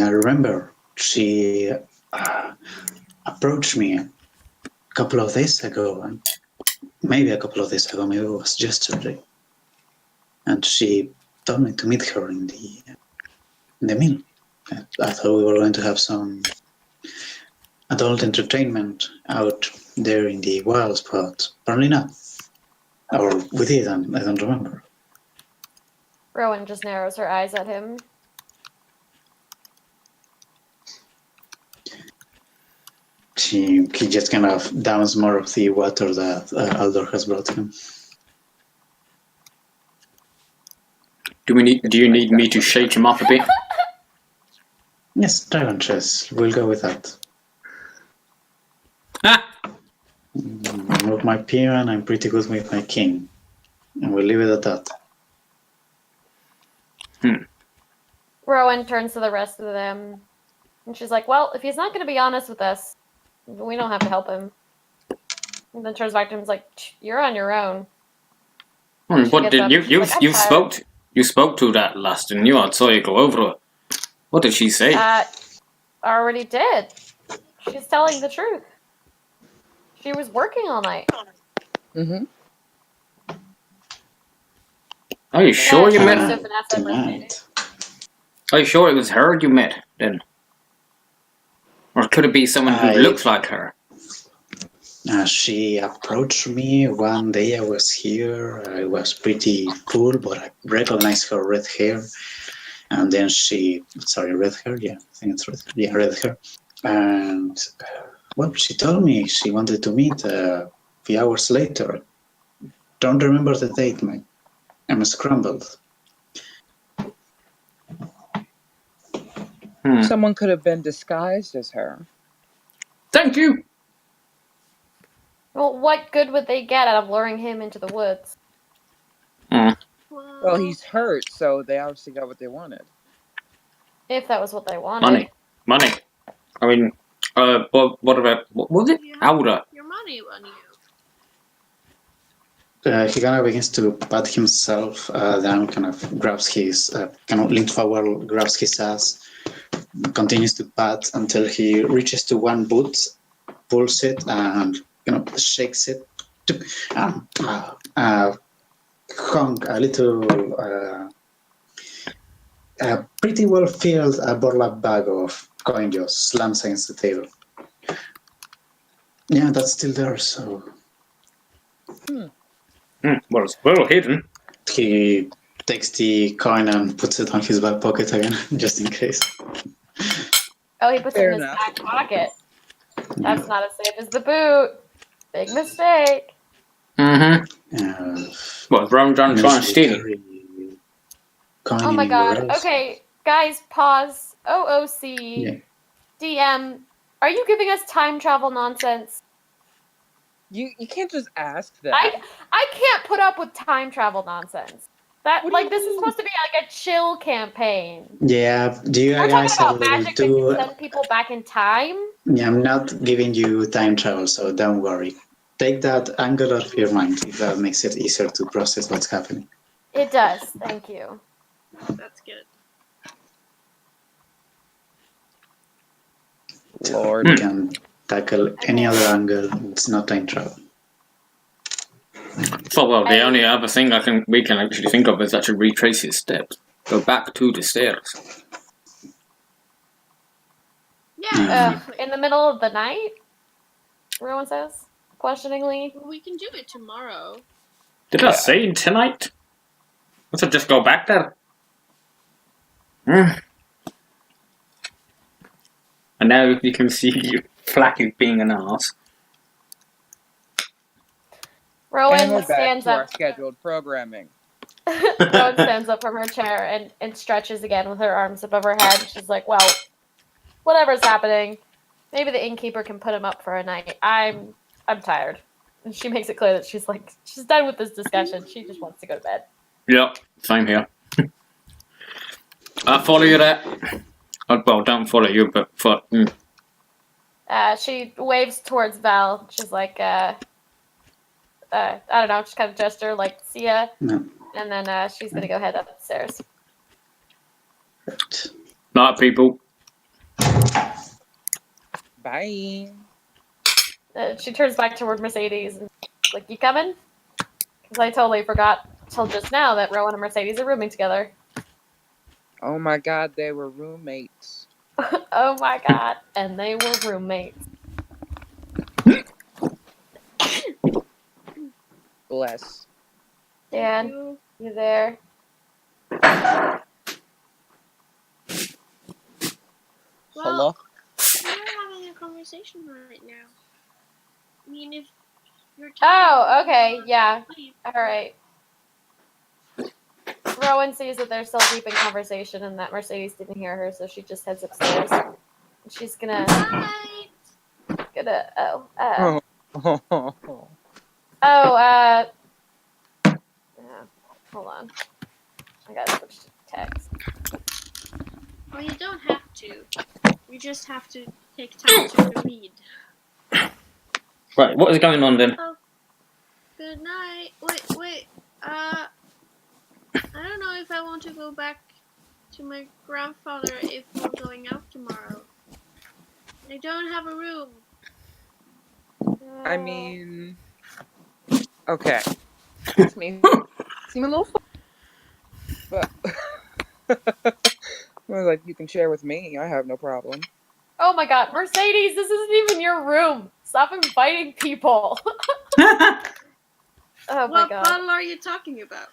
I remember she approached me a couple of days ago, and maybe a couple of days ago, maybe it was yesterday, and she told me to meet her in the mill. I thought we were going to have some adult entertainment out there in the wilds, but apparently not. Or we did, and I don't remember. Rowan just narrows her eyes at him. He just kind of downs more of the water that Aldor has brought him. Do you need me to shake him up a bit? Yes, dragon chess. We'll go with that. With my peon, I'm pretty good with my king. And we'll leave it at that. Rowan turns to the rest of them, and she's like, well, if he's not going to be honest with us, we don't have to help him. And then turns back to him and is like, you're on your own. What did you spoke to that last, didn't you? I saw you go over it. What did she say? Already did. She's telling the truth. She was working all night. Mm-hmm. Are you sure you met her? Tonight. Are you sure it was her you met then? Or could it be someone who looks like her? She approached me one day. I was here. I was pretty cool, but I recognized her red hair. And then red hair? Yeah, I think it's red hair. Yeah, red hair. And, well, she told me she wanted to meet a few hours later. Don't remember the date, mate. I'm scrambled. Someone could have been disguised as her. Thank you! Well, what good would they get out of luring him into the woods? Well, he's hurt, so they obviously got what they wanted. If that was what they wanted. Money. I mean, what was it? Aura. Your money on you. He kind of begins to pat himself, then kind of grabs his, kind of leans forward, grabs his ass, continues to pat until he reaches to one boot, pulls it, and shakes it, hung a little, pretty well filled burlap bag of coin just slams against the table. Yeah, that's still there, so... Well, it's well hidden. He takes the coin and puts it on his back pocket again, just in case. Oh, he puts it in his back pocket. That's not as safe as the boot. Big mistake. What, Brown John trying to steal it? Oh my god. Okay, guys, pause. OOC. Yeah. DM, are you giving us time travel nonsense? You can't just ask that. I can't put up with time travel nonsense. This is supposed to be like a chill campaign. Yeah, do you We're guys talking have about level magic that 2? can send people back in time. Yeah, I'm not giving you time travel, so don't worry. Take that angle out of your mind, if that makes it easier to process what's happening. It does, thank you. That's good. Lord. You can tackle any other angle, it's not time travel. So, well, the only other thing we can actually think of is actually retrace his steps. Go back to the stairs. Yeah. In the middle of the night? Rowan says, questioningly. Well, we can do it tomorrow. Did I say tonight? Let's just go back there. And now you can see you Flacky being an ass. Rowan And we're back stands to our up. scheduled programming. Rowan stands up from her chair and stretches again with her arms above her head. She's like, well, whatever's happening, maybe the innkeeper can put him up for a night. I'm tired. And she makes it clear that she's done with this discussion. She just wants to go to bed. Yep, same here. I follow you there. Well, don't follow you, but She waves towards Val. She's like, I don't know, just kind of gesture, like, see ya. No. And then she's gonna go head up the stairs. Night, people. Bye. She turns back toward Mercedes and like, you coming? Because I totally forgot till just now that Rowan and Mercedes are rooming together. Oh my god, they were roommates. Oh my god. And they were roommates. Bless. Dan, You. you there? Hello? We're having a conversation right now. I mean, if you're Oh, okay, yeah. Leave. Alright. Rowan sees that they're still deep in conversation and that Mercedes didn't hear her, so she just heads upstairs. She's gonna Right. yeah, hold on. I gotta switch to text. Well, you don't have to. You just have to take time to read. Right, what is going on then? Good night. Wait. I don't know if I want to go back to my grandfather if we're going out tomorrow. I don't have a room. I mean, okay. This may seem a little fun, but well, like you can share with me. I have no problem. Oh my god, Mercedes, this isn't even your room. Stop inviting people. Oh my What god. bottle are you talking about?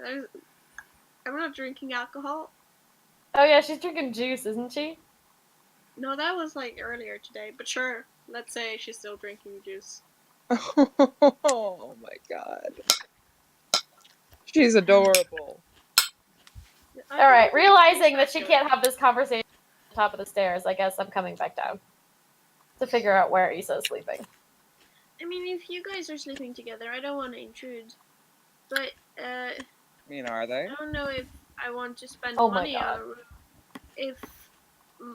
I'm not drinking alcohol. Oh yeah, she's drinking juice, isn't she? No, that was like earlier today, but sure. Let's say she's still drinking juice. Oh my god. She's adorable. Alright, realizing that she can't have this conversation at the top of the stairs, I guess I'm coming back down. To figure out where Issa's sleeping. I mean, if you guys are sleeping together, I don't want to intrude. But, I mean, are they? I don't know if I want to spend Oh my money God. on a room. If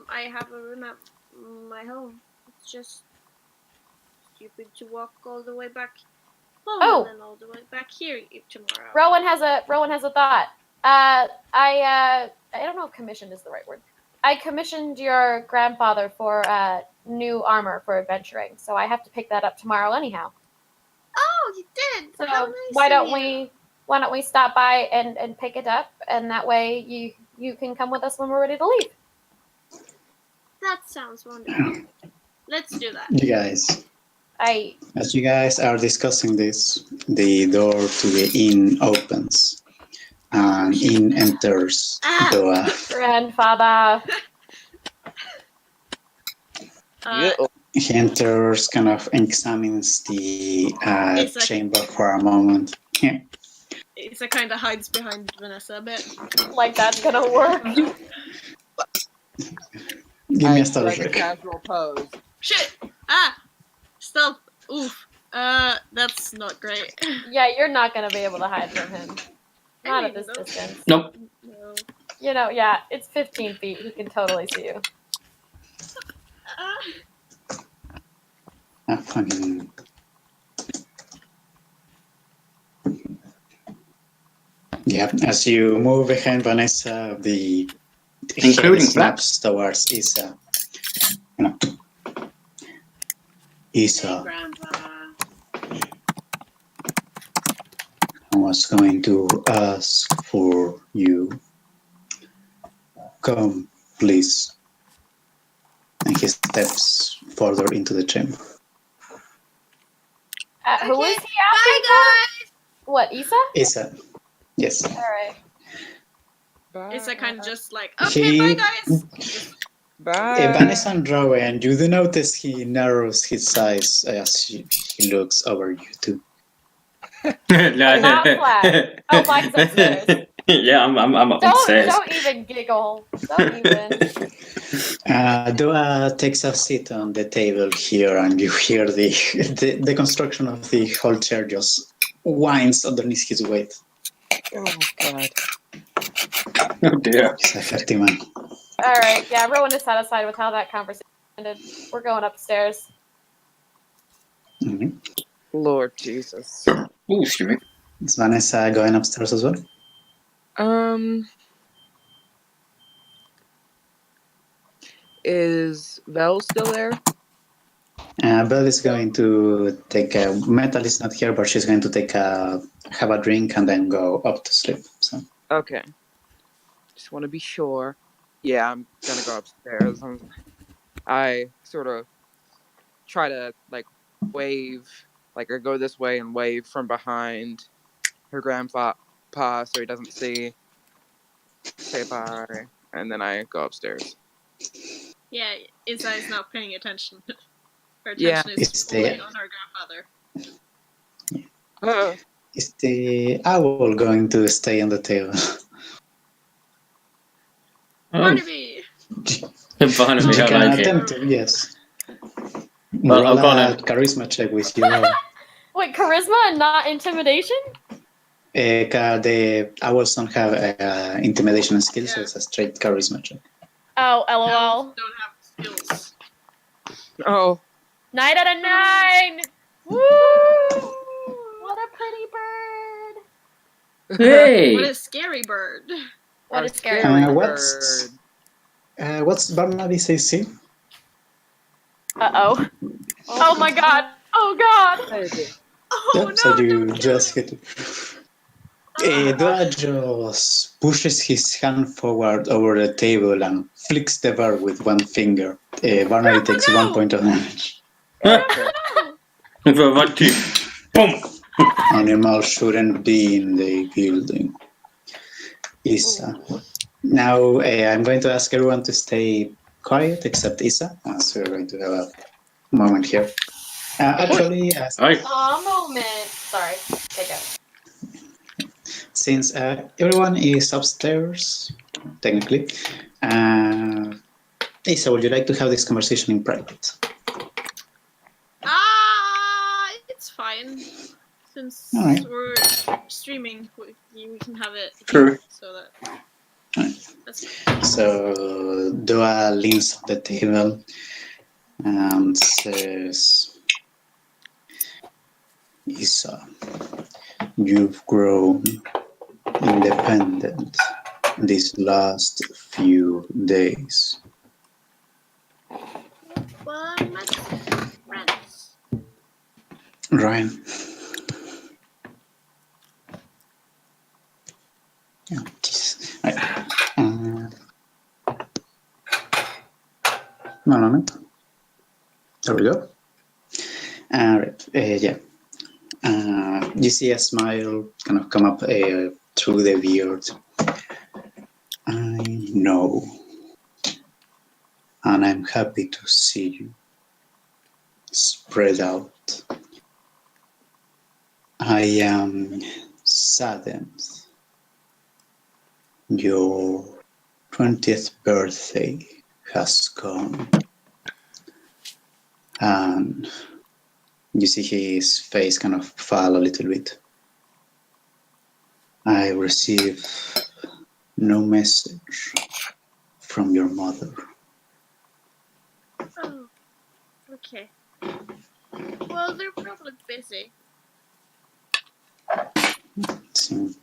I have a room at my home. It's just stupid to walk all the way back home Oh. and then all the way back here tomorrow. Rowan has a thought. I don't know if commissioned is the right word. I commissioned your grandfather for new armor for adventuring, so I have to pick that up tomorrow anyhow. Oh, you did! So How nice why of don't you. we stop by and pick it up, and that way you can come with us when we're ready to leave. That sounds wonderful. Let's do that. You guys, I as you guys are discussing this, the door to the inn opens, and in enters Doa. grandfather. Yeah. He enters, kind of examines the It's like- chamber for a moment. Yeah. Isa kind of hides behind Vanessa a bit. Like that's gonna work. Give me a strike stealth a check. casual pose. Shit! Ah! Stealth. Oof. That's not great. Yeah, you're not gonna be able to hide from him. Not at this nope. distance. Nope. No. You know, yeah, it's 15 feet. He can totally see you. Fucking. Yeah, as you move behind Vanessa, the Including head snaps towards Isa. No. Hey, Isa, Grandpa. I was going to ask for you. Come, please. And he steps further into the chamber. Who Okay, is he asking Bye, for? What, Isa? Isa, yes. Alright. Bye. Isa kind of just like, okay, bye, guys. Bye. Vanessa and Rowan, you do notice he narrows his eyes as he looks over you two. Not flat. Oh, Mike's upstairs. Yeah, I'm up upstairs. Don't even giggle. Don't even. Doa takes a seat on the table here, and you hear the construction of the whole chair just whines underneath his weight. Oh god. Oh dear. He's a hefty man. Alright, yeah, Rowan is satisfied with how that conversation ended. We're going upstairs. Mm-hmm. Lord Jesus. Ooh, excuse me. Is Vanessa going upstairs as well? Is Vel still there? Belle is going to take a... Metal is not here, but she's going to have a drink and then go up to sleep. So. Okay. Just want to be sure. Yeah, I'm gonna go upstairs. I sort of try to like wave, like or go this way and wave from behind her grandpa so he doesn't see. Say bye, and then I go upstairs. Yeah, Isa is not paying attention. Her Yeah. attention is fully on her grandfather. Is the owl going to stay on the table? Barnaby! Barnaby, You I can like it. attempt to, yes. Well, Roll I'm gonna- a charisma check with your owl. Wait, charisma and not intimidation? The owls don't have intimidation skills, so Yeah. it's a straight charisma check. Oh, Owls lol. don't have skills. Oh, 9 out of 9! Woo! What a pretty bird! Hey! What a scary bird. What a scary Uh, bird. what's Barnaby's AC? Uh-oh. Oh my god! Oh god! Oh Yeah, no, so you don't kill just him. hit it. Dora just pushes his hand forward over the table and flicks the bird with one finger. Barnaby takes no! 1 point of damage. okay. For what two? Boom! Animals shouldn't be in the building. Isa. Now I'm going to ask everyone to stay quiet except Isa, so we're going to have a moment here. Actually, Aye. Aw, moment. Sorry. Take it. since everyone is upstairs, technically, Isa, would you like to have this conversation in private? It's fine. Since Alright. we're streaming, we can have it Sure. here, so that. That's fine. So Dua leans on the table and says, Isa, you've grown independent these last few days. Well, let's friends. Ryan. Oh, Jesus. Right. One moment. There we go. Right. Yeah. You see a smile kind of come up through the beard. I know. And I'm happy to see you spread out. I am saddened. Your 20th birthday has gone. And you see his face kind of fall a little bit. I received no message from your mother. Oh, okay. Well, they're probably busy. Some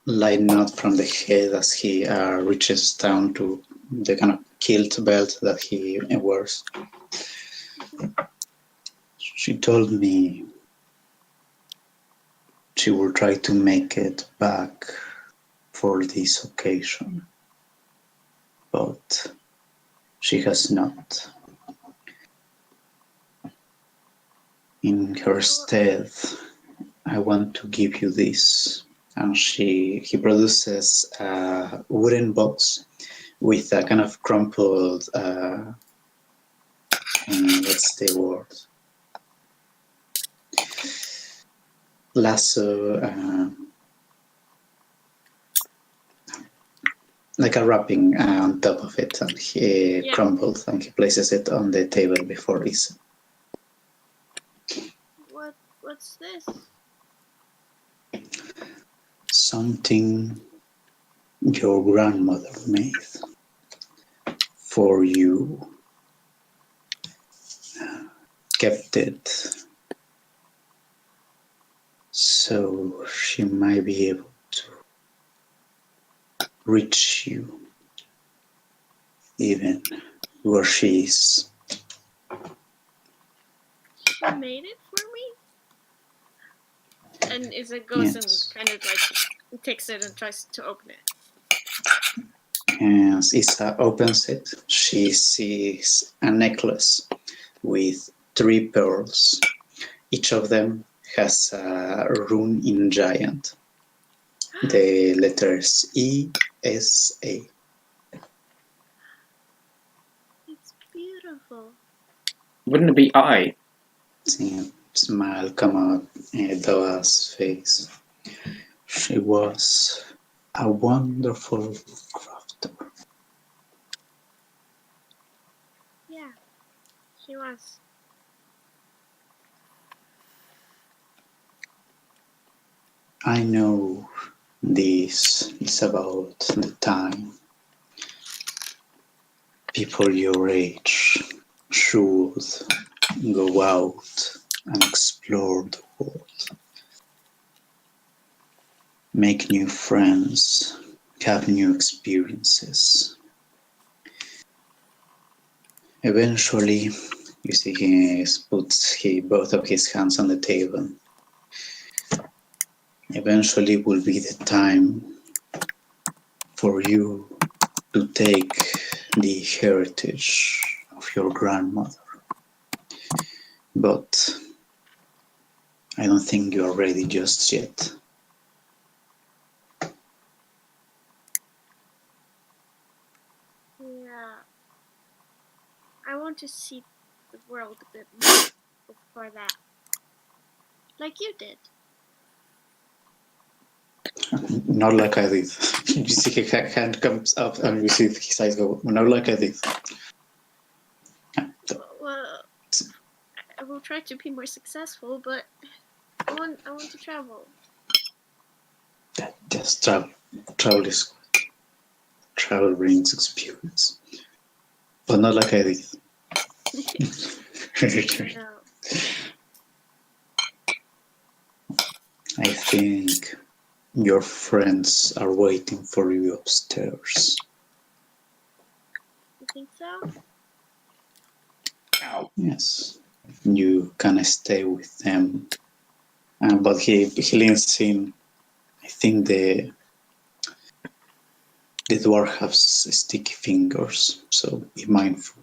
light nod from the head as he reaches down to the kind of kilt belt that he wears. She told me she will try to make it back for this occasion, but she has not. In her stead, I want to give you this. And he produces a wooden box with a kind of crumpled, what's the word? Lasso, like a wrapping on top of it, and he crumpled and he places it on the table before Isa. What's this? Something your grandmother made for you. Kept it so she might be able to reach you even where she is. She made it for me? And Isa goes Yes. and kind of like takes it and tries to open it. As Isa opens it, she sees a necklace with 3 pearls. Each of them has a rune in giant. The letters E-S-A. It's beautiful. Wouldn't it be I? See a smile come out Doa's face. She was a wonderful crafter. Yeah, she was. I know this is about the time people your age should go out and explore the world. Make new friends, have new experiences. Eventually, you see he puts both of his hands on the table. Eventually will be the time for you to take the heritage of your grandmother. But I don't think you are ready just yet. Yeah. I want to see the world a bit more before that. Like you did. Not like I did. You see his hand comes up and you see his eyes go, not like I did. Well, I will try to be more successful, but I want to travel. Just travel. Travel is good. Travel brings experience. But not like I did. No. I think your friends are waiting for you upstairs. You think so? Yes. You can stay with them. But he leans in. I think the dwarf has sticky fingers, so be mindful.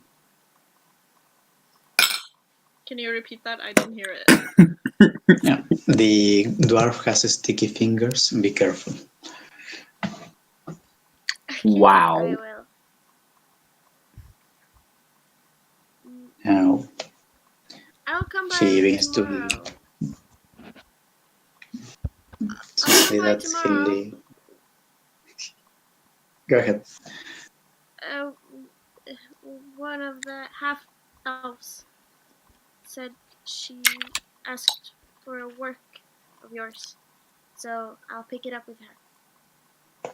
Can you repeat that? I didn't hear it. Yeah. The dwarf has sticky fingers. Be careful. Okay, Wow. I will. Now I'll come by he begins tomorrow. to say that tomorrow. he'll. Go ahead. Uh, one of the half elves said she asked for a work of yours, so I'll pick it up with her.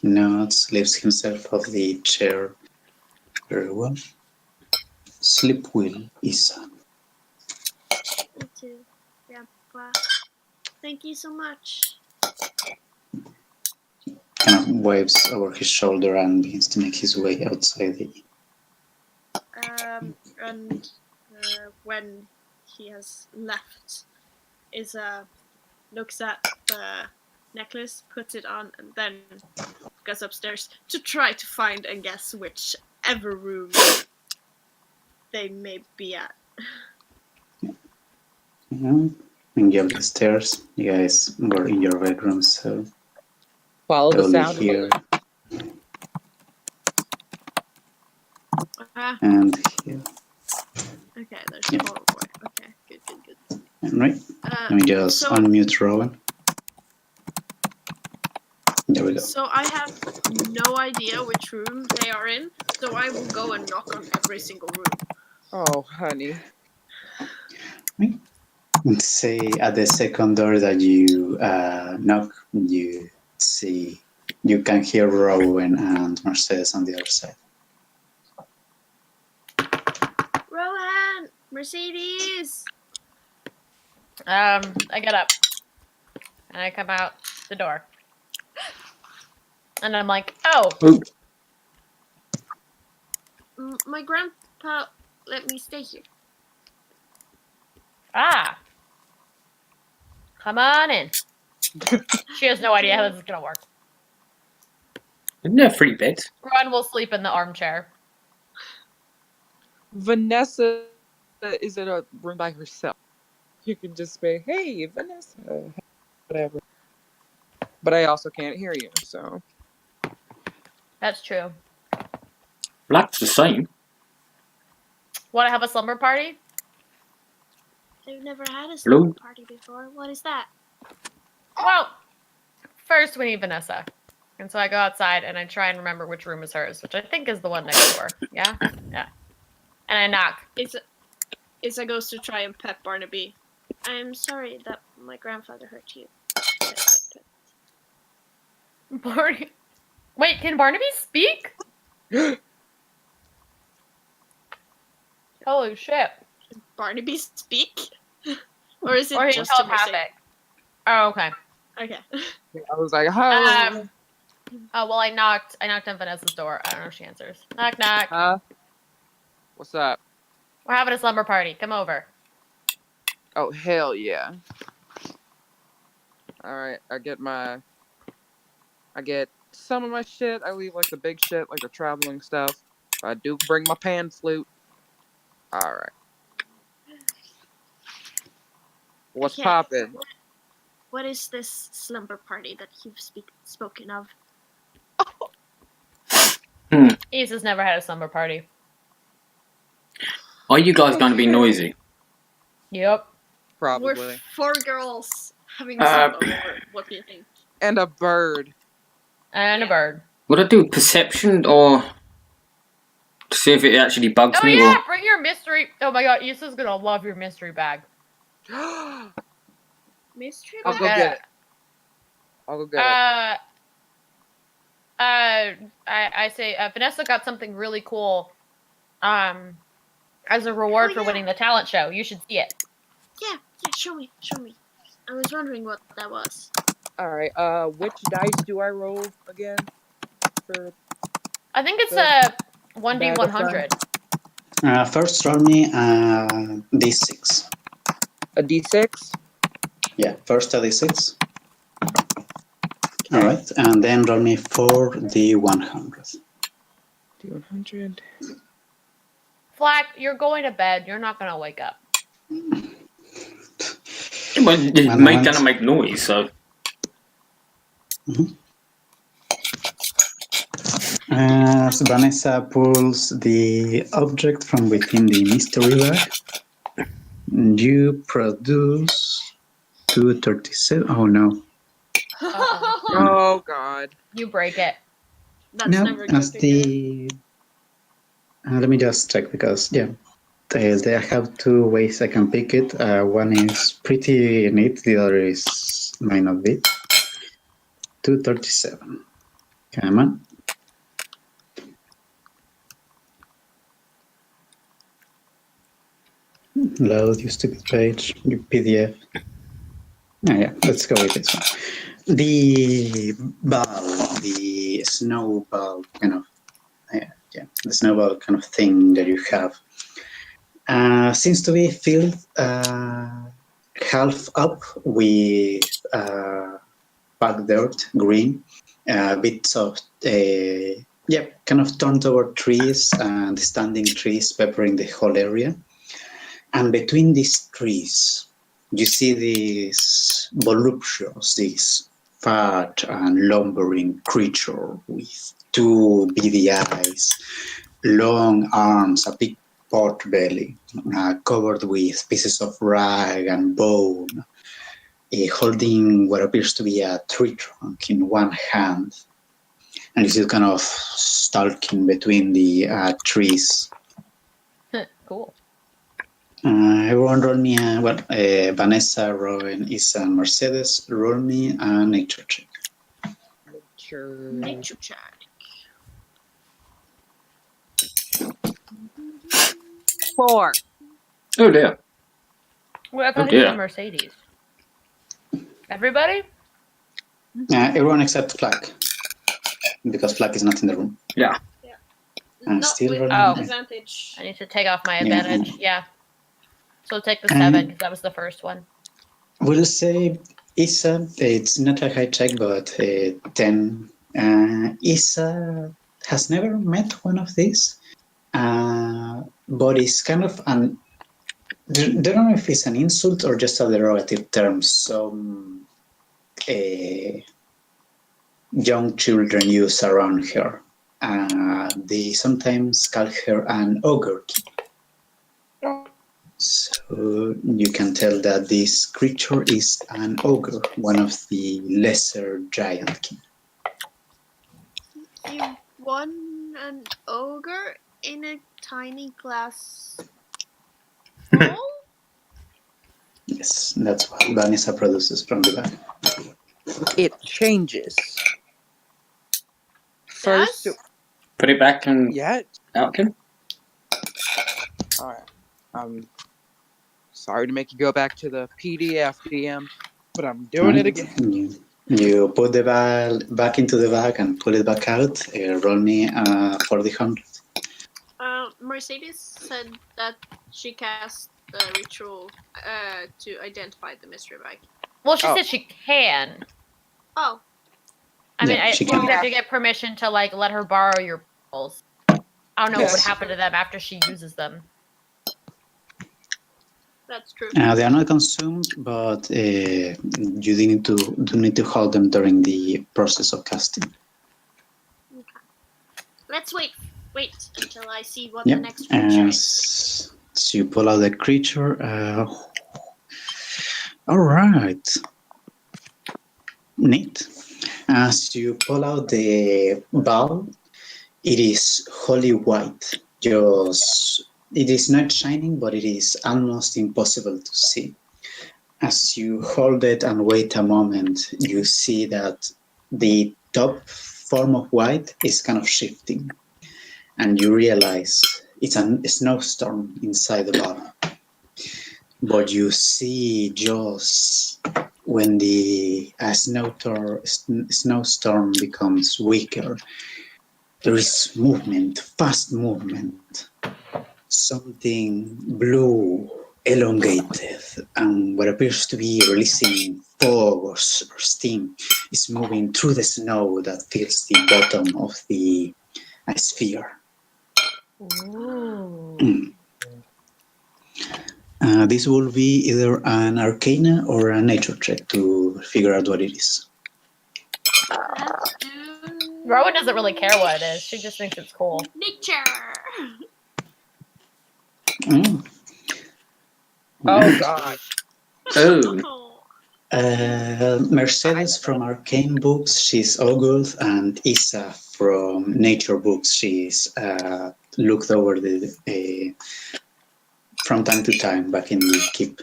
He nods, lifts himself off the chair. Very well. Sleep well, Isa. You too, Grandpa. Thank you so much. Kind of waves over his shoulder and begins to make his way outside the. And when he has left, Isa looks at the necklace, puts it on, and then goes upstairs to try to find and guess whichever room they may be at. And you have the stairs. You guys were in your bedroom, so Follow the only sound. here Ah, and here. okay, there's a little boy. Okay, good. And right. Let me just so- unmute Rowan. There we go. So I have no idea which room they are in, so I will go and knock on every single room. Oh, honey. Say at the second door that you knock, you see, you can hear Rowan and Mercedes on the other side. Rohan! Mercedes! I get up and I come out the door, and I'm like, oh, Ooh. My grandpa let me stay here. Ah. Come on in. She has no idea how this is gonna work. Isn't there 3 beds? Ron will sleep in the armchair. Vanessa is in a room by herself. You can just say, "Hey, Vanessa," whatever. But I also can't hear you, so. That's true. Black's the same. Want to have a slumber party? I've never had a Blue. slumber party before. What is that? Well, first we need Vanessa. And so I go outside and I try and remember which room is hers, which I think is the one next door. Yeah? Yeah. And I knock. Isa goes to try and pet Barnaby. I'm sorry that my grandfather hurt you. Pet, pet, pet. Barnaby. Wait, can Barnaby speak? Holy shit. Barnaby speak? Or is it Or he's just a mistake? telepathic. Oh, okay. Okay. I was like, "Oh, Oh, well, I knocked on Vanessa's door. I don't know if she answers. Knock, knock. huh? What's up?" We're having a slumber party. Come over. Oh, hell yeah! All right, I get some of my shit. I leave like the big shit, like the traveling stuff. I do bring my pan flute. All right. What's Okay. poppin'? What is this slumber party that you've spoken of? Isa's never had a slumber party. Are you guys going to be noisy? Yep. Probably. We're 4 girls having a sleepover. What do you think? And a bird. And a Yeah. bird. Would I do perception or to see if it actually bugs Oh, me? yeah. Or Bring your mystery. Oh, my God. Isa's going to love your mystery bag. Mystery I'll bag? go get it. I'll go get it. I say Vanessa got something really cool as a reward Oh, for yeah. winning the talent show. You should see it. Yeah, show me. I was wondering what that was. All right. Which dice do I roll again? For I think it's The- a 1d100. First, roll me d6. a d6. Yeah, first a d6. All right, and then roll me 4d100. D100. Flack, you're going to bed. You're not going to wake up. well, it One moment. gonna make noise, so As Vanessa pulls the object from within the mystery bag, you produce 237. Oh no. Oh God. You break it. That's No, never good as to hear. the. Let me just check because, yeah, they have 2 ways I can pick it. One is pretty neat, the other is might not be. 237. Come on. Load, you stupid page, you PDF. Oh, yeah, let's go with this one. The ball, the snowball kind of, the snowball kind of thing that you have seems to be filled half up with packed dirt, green, bits of, kind of turned over trees and standing trees peppering the whole area. And between these trees, you see this voluptuous, this fat and lumbering creature with 2 beady eyes, long arms, a big pot belly, covered with pieces of rag and bone, holding what appears to be a tree trunk in one hand. And you see it kind of stalking between the trees. Cool. Everyone roll me Vanessa, Rowan, Isa, and Mercedes, roll me a nature check. Nature check. 4. oh dear. Well, I Oh, thought he dear. said Mercedes. Everybody? Everyone except Flack, because Flack is not in the room. Yeah. Not still with rolling. advantage. I need to take off my Yeah. advantage. Yeah. So take the 7 because that was the first one. We'll say Isa, it's not a high check, but 10. Isa has never met one of these, but it's kind of an. Don't know if it's an insult or just a derogative term. Some young children use around her. They sometimes call her an ogre kid. So you can tell that this creature is an ogre, one of the lesser giant king. You won an ogre in a tiny glass bowl? Yes, that's what Vanessa produces from the bag. It changes. First, Yes? Put it back and yeah. Alkin. Alright. Sorry to make you go back to the PDF DM, but I'm doing it again. You put the bag back into the bag and pull it back out. Roll me 4d100. Mercedes said that she cast the ritual to identify the mystery bag. Well, she Oh. said she can. Oh, I mean, Yeah, she you can. have to get permission to like let her borrow your pearls. I don't know what would Yes. happen to them after she uses them. that's true. They are not consumed, but you do need to hold them during the process of casting. Let's wait until I see what Yep. the next creature is. So you pull out the creature. All right. Neat. As you pull out the ball, it is wholly white. It is not shining, but it is almost impossible to see. As you hold it and wait a moment, you see that the top form of white is kind of shifting, and you realize it's a snowstorm inside the ball. But you see just when the snowstorm becomes weaker, there is movement, fast movement. Something blue, elongated, and what appears to be releasing fog or steam is moving through the snow that fills the bottom of the sphere. Ooh. This will be either an arcana or a nature check to figure out what it is. Let's do Rowan doesn't really care what it is. She just thinks it's cool. nature. Mm. Oh god. Oh. Mercedes from Arcane Books, she's Ogulth, and Isa from Nature Books, she's looked over from time to time back in the keep.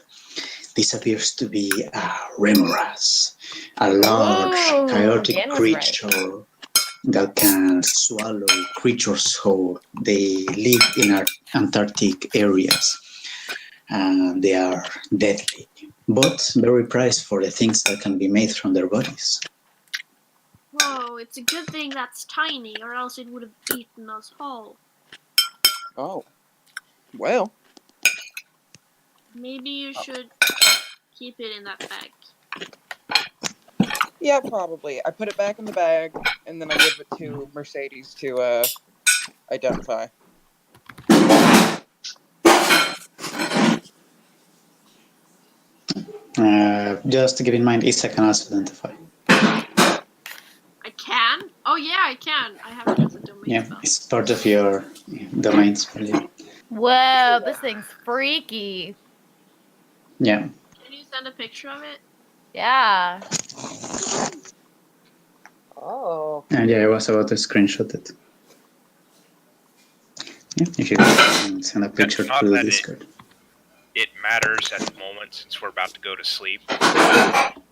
This appears to be a Remoras, a large, chaotic Dan was creature that can swallow creatures whole. They live in Antarctic areas, and they are deadly, but very prized for the things that can be made from their bodies. Whoa, it's a good thing that's tiny, or else it would have eaten us whole. Oh. Well. Maybe you should keep it in that bag. Yeah, probably. I put it back in the bag, and then I give it to Mercedes to identify. Just to keep in mind, Isa can also identify. I can? Oh yeah, I can. I have it as a domain Yeah, spell. it's part of your domains. Whoa, this thing's freaky. Yeah. Can you send a picture of it? Yeah. Oh. And yeah, I was about to screenshot it. Yeah, if you can send a picture not through that Discord. It matters at the moment since we're about to go to sleep.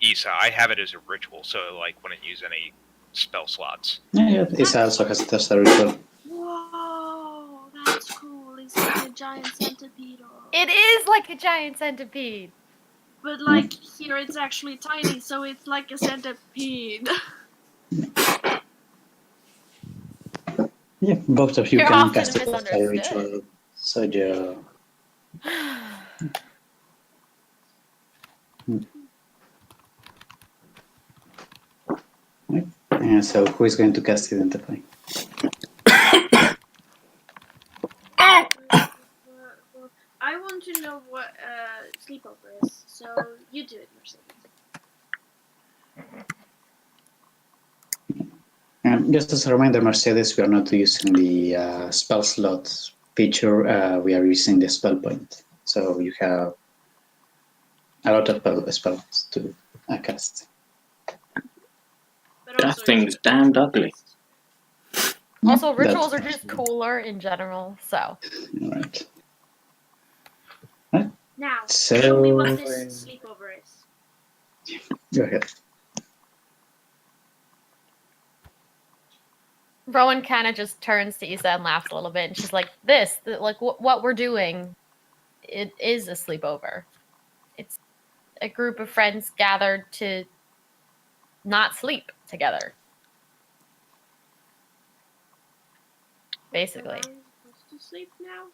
Isa, I have it as a ritual, so like wouldn't use any spell slots. Yeah, Isa also has it as a ritual. Whoa, that's cool. It's like a giant centipede. It is like a giant centipede. But like here it's actually tiny, so it's like a centipede. Yeah, both of you You're can often cast a misunderstood. ritual. So you. So who is going to cast Identify? I want to know what sleepover is, so you do it, Mercedes. Just as a reminder, Mercedes, we are not using the spell slot feature. We are using the spell point. So you have a lot of spells to cast. But That also thing's it's damned ugly. Also, rituals That's are just cooler in general, so. right. Now, So tell me what this sleepover is. go ahead. Rowan kind of just turns to Issa and laughs a little bit, and she's like, what we're doing, it is a sleepover. It's a group of friends gathered to not sleep together. Basically. So are we supposed to sleep now?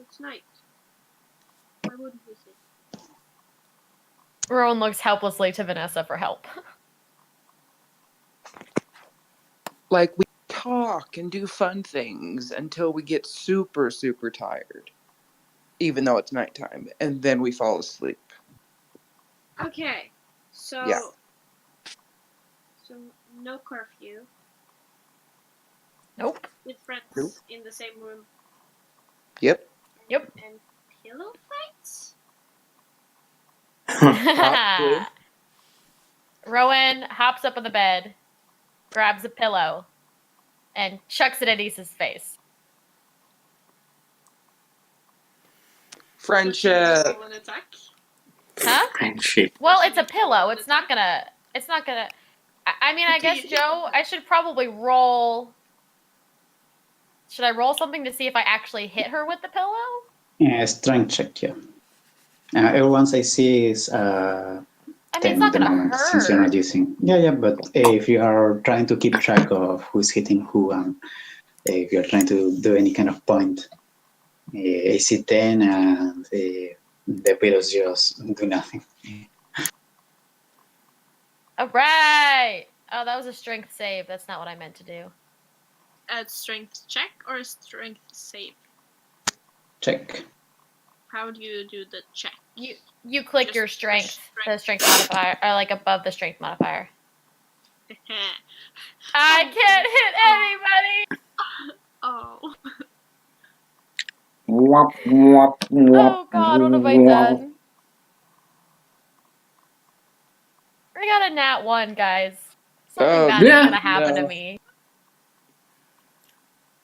It's night. Why wouldn't we sleep? Rowan looks helplessly to Vanessa for help. Like, we talk and do fun things until we get super, super tired. Even though it's nighttime. And then we fall asleep. Okay, so Yeah. so no curfew Nope. with friends Nope. in the same room. Yep. Yep. And pillow fights? Possibly. Rowan hops up on the bed, grabs a pillow, and chucks it at Issa's face. Friendship. Roll an attack. Huh? Friendship. Well, it's a pillow. It's not gonna. I mean, I guess, Okay. Joe, I should probably roll. Should I roll something to see if I actually hit her with the pillow? Yeah, strength check. Yeah. Everyone's AC is I mean, 10 it's not at the gonna moment since you're hurt. not using. Yeah, but if you are trying to keep track of who's hitting who, and if you're trying to do any kind of point, AC 10 and the pillows just do nothing. All right. Oh, that was a strength save. That's not what I meant to do. A strength check or a strength save? Check. How do you do the check? You click Just your push strength, the strength. strength modifier, or like above the strength modifier. I can't hit anybody. Oh. Oh God, what have I done? I got a nat 1, guys. Something Oh, bad is yeah. gonna happen No. to me.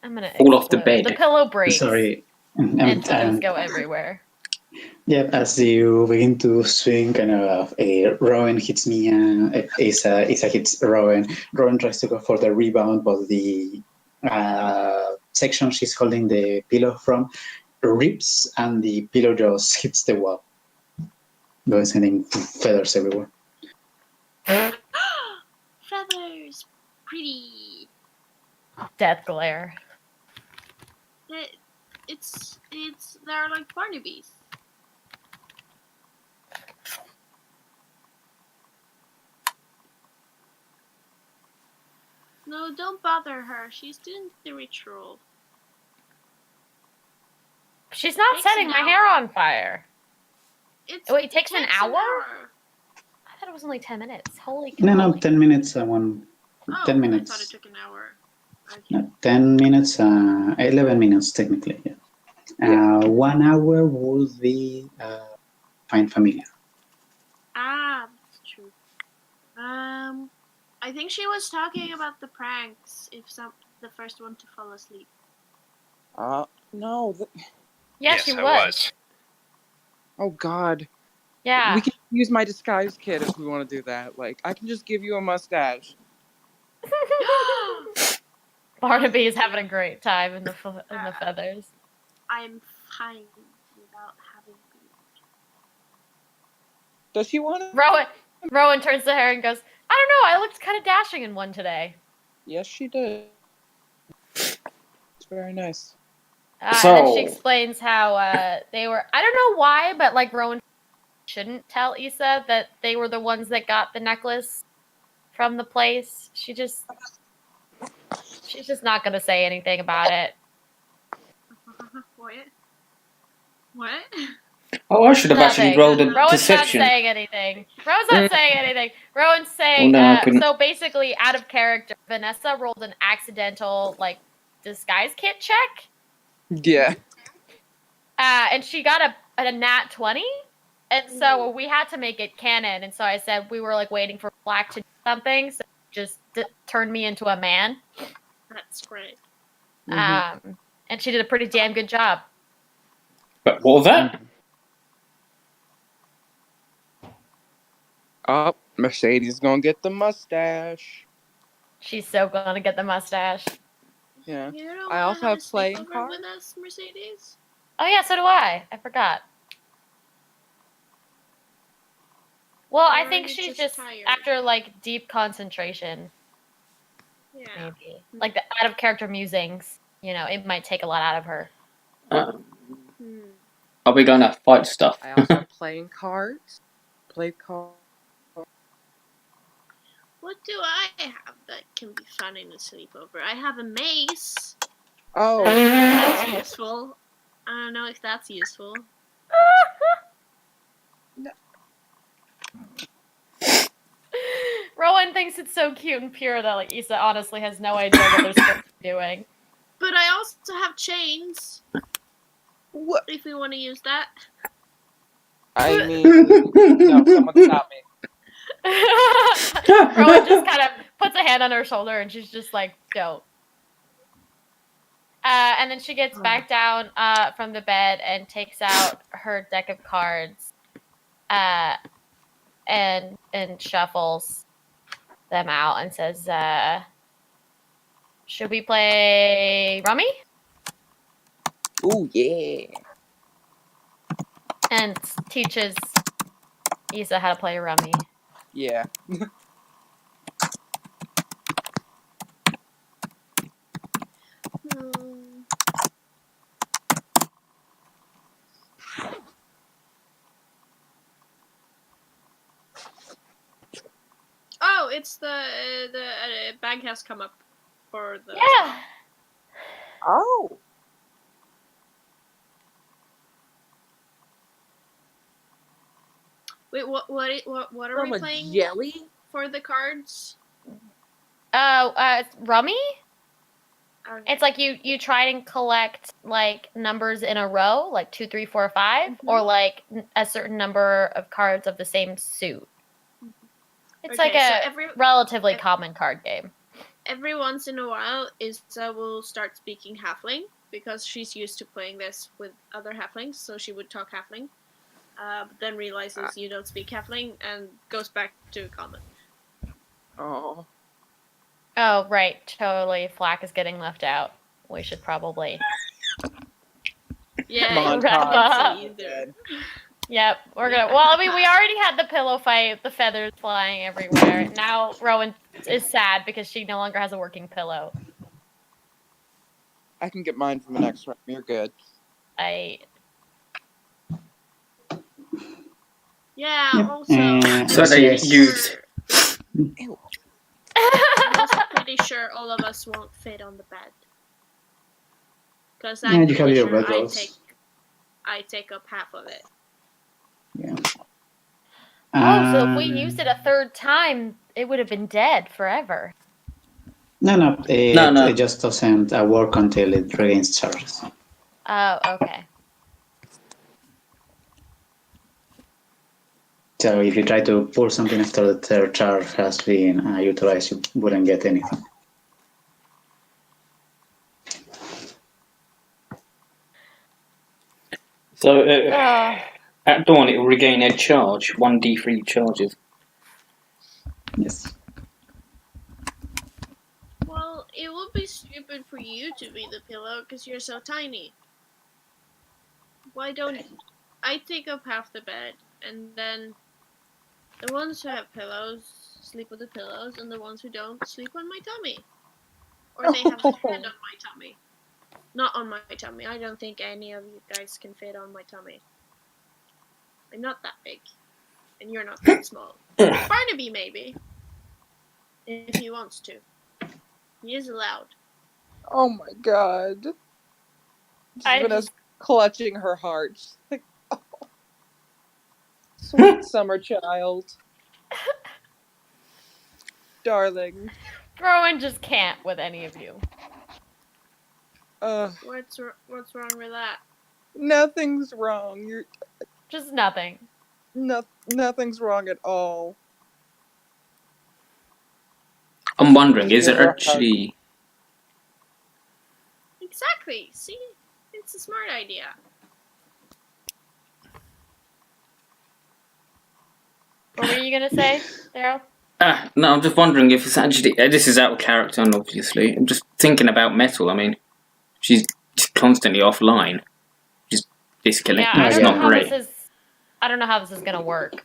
I'm gonna Fall off the explode. bed. The pillow breaks Sorry. and toes go everywhere. Yeah, as you begin to swing, kind of Rowan hits Mia, Isa hits Rowan. Rowan tries to go for the rebound, but the section she's holding the pillow from rips, and the pillow just hits the wall, going sending feathers everywhere. Feathers! Pretty. Death glare. They're like Barnabies. No, don't bother her. She's doing the ritual. She's not Takes setting an my hour. hair on fire. It takes an takes hour? hour. I thought it was only 10 minutes. Holy No, cow. 10 minutes. 10 Oh, I minutes. thought it took an hour. Okay. No, 10 minutes, 11 minutes technically. Yeah. 1 hour would be Find Familiar. Ah, that's true. I think she was talking about the pranks. If the first one to fall asleep. No. Yes, she I was. Oh, God. Yeah. We can use my disguise kit if we want to do that. Like, I can just give you a mustache. Barnaby is having a great time in the feathers. I'm fine without having beard. Does she want to? Rowan turns to her and goes, I don't know, I looked kind of dashing in one today. Yes, she did. very nice. And then she So- explains how they were. I don't know why, but like Rowan shouldn't tell Issa that they were the ones that got the necklace from the place. She's just not gonna say anything about it. What? What? Oh, I should have actually Nothing. rolled a Rowan's deception. not saying anything. Rowan's not saying anything. Rowan's saying, Well, no, I couldn't- so basically, out of character, Vanessa rolled an accidental, like, disguise kit check. Yeah. And she got a nat 20. And so we had to make it canon. And so I said we were, like, waiting for Black to do something. So just turned me into a man. That's great. Mm-hmm. And she did a pretty damn good job. But what was that? Oh, Mercedes is gonna get the mustache. She's so gonna get the mustache. Yeah. You don't I wanna also have have a playing sleepover cards. with us, Mercedes? Oh yeah, so do I. I forgot. Well, Or I are think you she's just just tired? after like deep concentration, Yeah. maybe. Like the out of character musings, you know, it might take a lot out of her. Hmm. Are we going to fight stuff? I also have playing cards. Play cards. What do I have that can be fun in a sleepover? I have a mace. Oh, That's useful. I don't know if that's useful. Rowan thinks it's so cute and pure that like Issa honestly has no idea what they're supposed to be doing. But I also have chains. what? If we want to use that. I mean, no, someone stop me. Rowan just kind of puts a hand on her shoulder and she's just like, don't. And then she gets back down from the bed and takes out her deck of cards and shuffles them out and says, should we play Rummy? Ooh, yeah. And teaches Issa how to play Rummy. Yeah. Oh, it's the bag has come up for the. Yeah. Oh. Wait, what are From we a playing jelly? for the cards? Rummy? Okay. It's like you try and collect like numbers in a row, like 2, 3, 4, 5, or like a certain number of cards of the same suit. It's Okay, like a so relatively common card game. every once in a while, Issa will start speaking halfling because she's used to playing this with other halflings, so she would talk halfling. But then realizes you don't speak halfling and goes back to common. Oh. Oh, right. Totally. Flack is getting left out. We should probably. Yeah, Montage. Right. either. Yep, we're gonna. Well, I mean, we already had the pillow fight, the feathers flying everywhere. Now Rowan is sad because she no longer has a working pillow. I can get mine from the next round. You're good. Yeah, Yep. also. So they Yes. use. Ew. I'm also pretty sure all of us won't fit on the bed. Because Yeah, I'm you have pretty your sure bedrolls. I take up half of it. Yeah. Oh, so if we used it a third time, it would have been dead forever. No, No. it just doesn't work until it regains charges. Oh, okay. So if you try to pull something after the third charge has been utilized, you wouldn't get anything. So at dawn, it will regain a charge, 1d3 charges. Yes. Well, it would be stupid for you to be the pillow because you're so tiny. Why don't I take up half the bed and then the ones who have pillows sleep with the pillows and the ones who don't sleep on my tummy? Or they have a head on my tummy. Not on my tummy. I don't think any of you guys can fit on my tummy. I'm not that big. And you're not that small. Barnaby, maybe. If he wants to. He is allowed. Oh my god. Vanessa clutching her heart. She's like, oh, sweet summer child. Darling. Rowan just can't with any of you. What's wrong with that? Nothing's wrong. You're Just nothing. nothing's wrong at all. I'm wondering, is it actually... Exactly. See? It's a smart idea. What were you gonna say, Daryl? No, I'm just wondering if it's actually... this is out of character, and obviously. I'm just thinking about Metal. I mean, she's constantly offline. She's disconnected. Yeah, It's not great. I don't know how this is gonna work.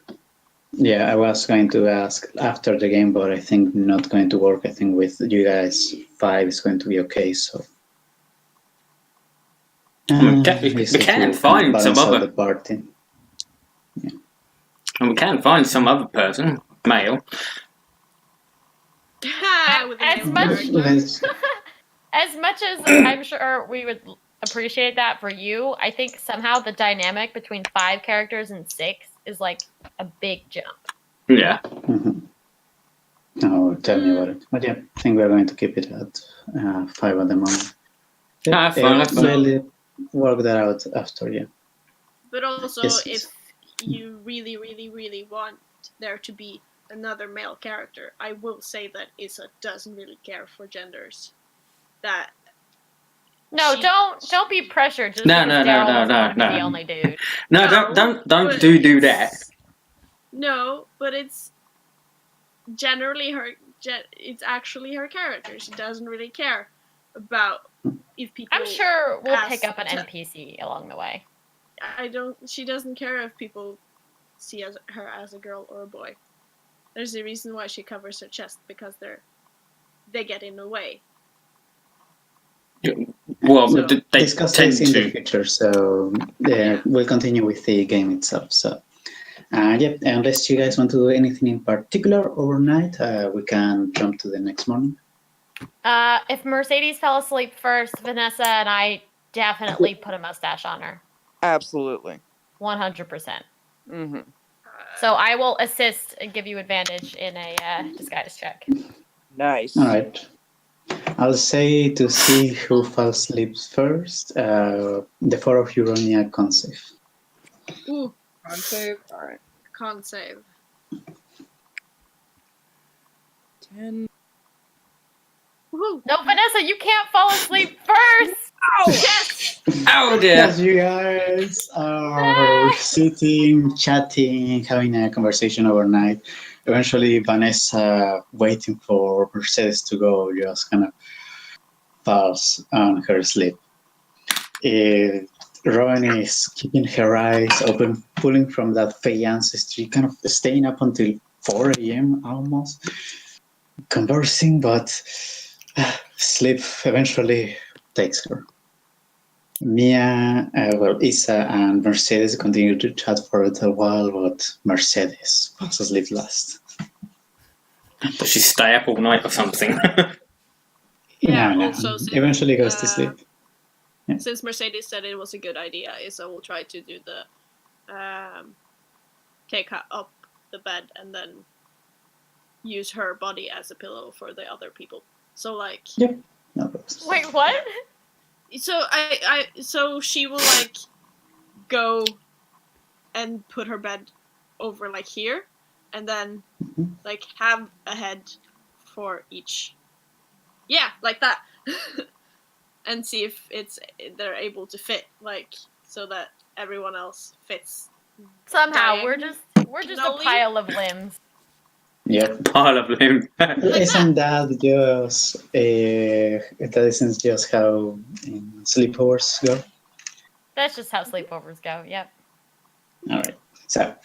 Yeah, I was going to ask after the game, but I think not going to work. I think with you guys, 5 is going to be okay, so... we can find some other... the party. Yeah. And we can find some other person, male. As much as I'm sure we would appreciate that for you, I think somehow the dynamic between 5 characters and 6 is like a big jump. Yeah. Mm-hmm. Oh, tell me about it. But yeah, I think we're going to keep it at 5 at the moment. Yeah, fine. We'll work that out after, yeah. But also, Yes. if you really, really, really want there to be another male character, I will say that Issa doesn't really care for genders. That No, don't be pressured. Just No, because no, Daryl no, doesn't no, want to be no. the only dude. No, but don't do that. it's- No, but it's generally it's actually her character. She doesn't really care about if people. I'm sure we'll ask pick up an to- NPC along the way. She doesn't care if people see her as a girl or a boy. There's a reason why she covers her chest, because they get in the way. Well, So- they Discuss tend this in the to. future, so we'll continue with the game itself. So, yep, unless you guys want to do anything in particular overnight, we can jump to the next morning. If Mercedes fell asleep first, Vanessa and I definitely put a mustache on her. Absolutely. 100%. Mm-hmm. So I will assist and give you advantage in a disguise check. Nice. All right. I'll say to see who falls asleep first. The 4 of you roll me a con save. Ooh, Con save. All right. con save. 10. Woohoo! No, Vanessa, you can't fall asleep first. Oh yes! Oh dear. Yes, you guys are sitting, chatting, having a conversation overnight. Eventually, Vanessa, waiting for Mercedes to go, just kind of falls on her sleep. Rowan is keeping her eyes open, pulling from that Fey ancestry, kind of staying up until 4 a.m. almost, conversing, but sleep eventually takes her. Mia, Issa and Mercedes continue to chat for a little while, but Mercedes falls asleep last. Does she stay up all night or something? Yeah, No, also since, eventually goes to sleep. Since Mercedes said it was a good idea, Issa will try to do the take her up the bed and then use her body as a pillow for the other people. So like, Yep. No problems. Wait, what? so she will like go and put her bed over like here, and then like have a head for each. Yeah, like that. And see if they're able to fit, like, so that everyone else fits. Somehow we're Dying. just a Nolly? pile of limbs. Yep. Pile of limbs. Isn't that just how sleepovers go? That's just how sleepovers go. Yep. All right. So